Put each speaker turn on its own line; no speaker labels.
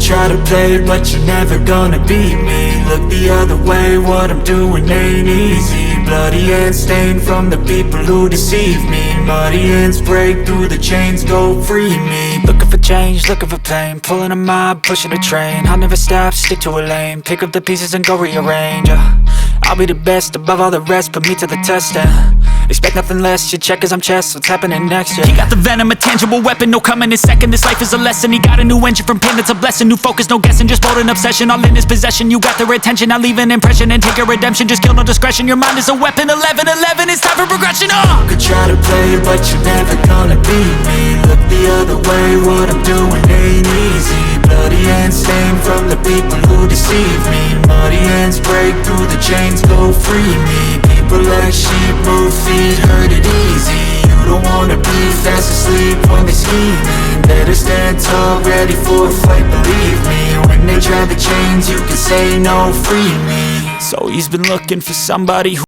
try to play, but you're never gonna beat me. Look the other way, what I'm doing ain't easy. Bloody hands stained from the people who deceive me. Muddy hands break through the chains, go free me. Looking for change, looking for pain, pulling a mob, pushing a train. I'll never stop, stick to a lane, pick up the pieces and go rearrange. I'll be the best above all the rest, put me to the test and expect nothing less, your check is I'm chess, what's happening next, yeah. He got the venom, a tangible weapon, no coming in second. This life is a lesson, he got a new engine from pain, it's a blessing. New focus, no guessing, just bold and obsession. All in his possession, you got their attention. I'll leave an impression and take your redemption. Just kill, no discretion, your mind is a weapon. 11-11, it's time for progression, You could try to play, but you're never gonna beat me. Look the other way, what I'm doing ain't easy. Bloody hands stained from the people who deceive me. Muddy hands break through the chains, go free me. People like sheep move feet, hurt it easy. You don't wanna be fast asleep when they scheming. Better stand tall, ready for a fight, believe me. When they try the chains, you can say no, free me. So he's been looking for somebody who